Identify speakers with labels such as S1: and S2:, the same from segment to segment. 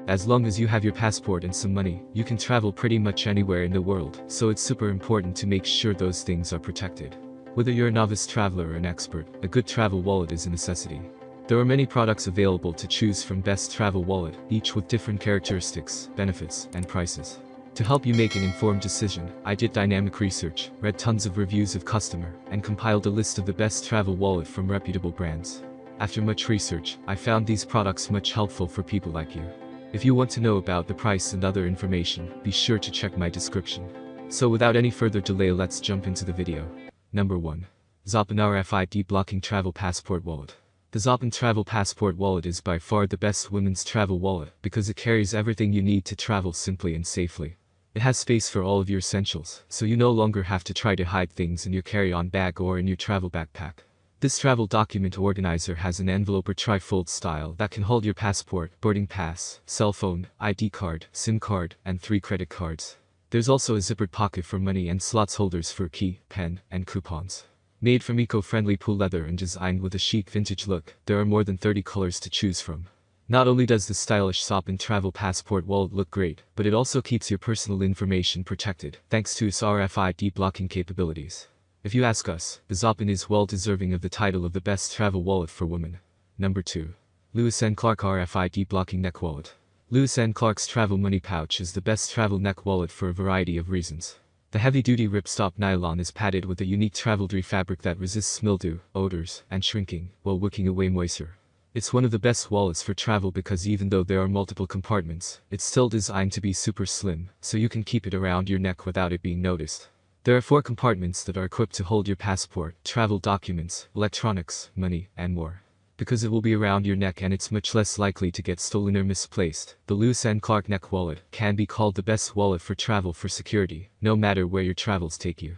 S1: As long as you have your passport and some money, you can travel pretty much anywhere in the world, so it's super important to make sure those things are protected. Whether you're a novice traveler or an expert, a good travel wallet is a necessity. There are many products available to choose from. Best travel wallet, each with different characteristics, benefits, and prices. To help you make an informed decision, I did dynamic research, read tons of reviews of customer, and compiled a list of the best travel wallet from reputable brands. After much research, I found these products much helpful for people like you. If you want to know about the price and other information, be sure to check my description. So without any further delay, let's jump into the video. Number 1. Zopin RFID Blocking Travel Passport Wallet. The Zopin Travel Passport Wallet is by far the best women's travel wallet because it carries everything you need to travel simply and safely. It has space for all of your essentials, so you no longer have to try to hide things in your carry-on bag or in your travel backpack. This travel document organizer has an envelope or tri-fold style that can hold your passport, boarding pass, cell phone, ID card, SIM card, and 3 credit cards. There's also a zippered pocket for money and slots holders for key, pen, and coupons. Made from eco-friendly pool leather and designed with a chic vintage look, there are more than 30 colors to choose from. Not only does the stylish Zopin Travel Passport Wallet look great, but it also keeps your personal information protected, thanks to its RFID blocking capabilities. If you ask us, the Zopin is well deserving of the title of the best travel wallet for women. Number 2. Lewis & Clark RFID Blocking Neck Wallet. Lewis & Clark's Travel Money Pouch is the best travel neck wallet for a variety of reasons. The heavy-duty ripstop nylon is padded with a unique travel-free fabric that resists mildew, odors, and shrinking, while wicking away moisture. It's one of the best wallets for travel because even though there are multiple compartments, it's still designed to be super slim, so you can keep it around your neck without it being noticed. There are 4 compartments that are equipped to hold your passport, travel documents, electronics, money, and more. Because it will be around your neck and it's much less likely to get stolen or misplaced, the Lewis & Clark Neck Wallet can be called the best wallet for travel for security, no matter where your travels take you.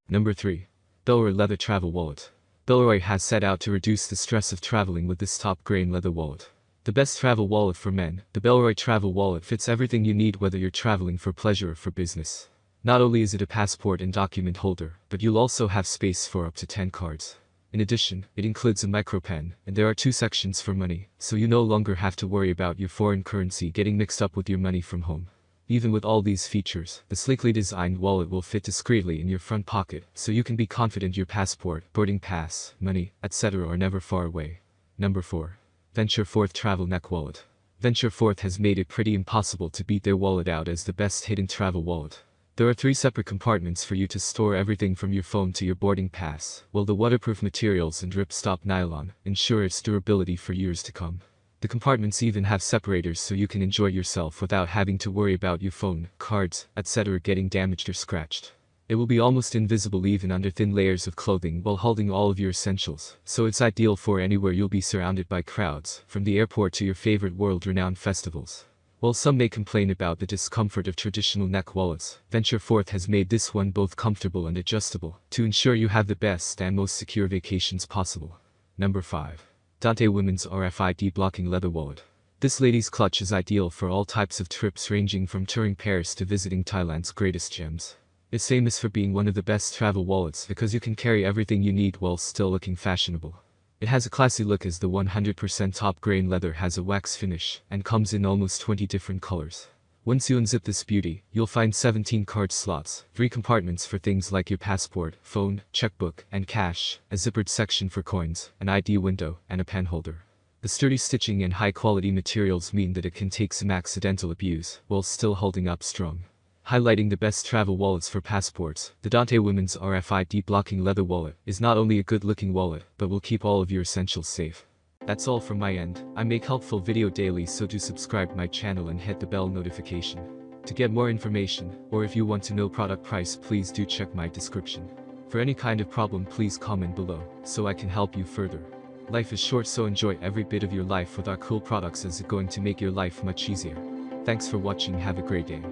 S1: Number 3. Bellroy Leather Travel Wallet. Bellroy has set out to reduce the stress of traveling with this top-grain leather wallet. The best travel wallet for men, the Bellroy Travel Wallet fits everything you need whether you're traveling for pleasure or for business. Not only is it a passport and document holder, but you'll also have space for up to 10 cards. In addition, it includes a micropen, and there are 2 sections for money, so you no longer have to worry about your foreign currency getting mixed up with your money from home. Even with all these features, the sleekly designed wallet will fit discreetly in your front pocket, so you can be confident your passport, boarding pass, money, etc. are never far away. Number 4. Venture Forth Travel Neck Wallet. Venture Forth has made it pretty impossible to beat their wallet out as the best hidden travel wallet. There are 3 separate compartments for you to store everything from your phone to your boarding pass, while the waterproof materials and ripstop nylon ensure its durability for years to come. The compartments even have separators so you can enjoy yourself without having to worry about your phone, cards, etc. getting damaged or scratched. It will be almost invisible even under thin layers of clothing while holding all of your essentials, so it's ideal for anywhere you'll be surrounded by crowds, from the airport to your favorite world-renowned festivals. While some may complain about the discomfort of traditional neck wallets, Venture Forth has made this one both comfortable and adjustable, to ensure you have the best and most secure vacations possible. Number 5. Dante Women's RFID Blocking Leather Wallet. This lady's clutch is ideal for all types of trips ranging from touring Paris to visiting Thailand's greatest gems. It's famous for being one of the best travel wallets because you can carry everything you need while still looking fashionable. It has a classy look as the 100% top-grain leather has a wax finish and comes in almost 20 different colors. Once you unzip this beauty, you'll find 17 card slots, 3 compartments for things like your passport, phone, checkbook, and cash, a zippered section for coins, an ID window, and a pen holder. The sturdy stitching and high-quality materials mean that it can take some accidental abuse while still holding up strong. Highlighting the best travel wallets for passports, the Dante Women's RFID Blocking Leather Wallet is not only a good-looking wallet, but will keep all of your essentials safe. That's all from my end. I make helpful video daily, so do subscribe my channel and hit the bell notification. To get more information, or if you want to know product price, please do check my description. For any kind of problem, please comment below, so I can help you further. Life is short, so enjoy every bit of your life with our cool products as it's going to make your life much easier. Thanks for watching, have a great day.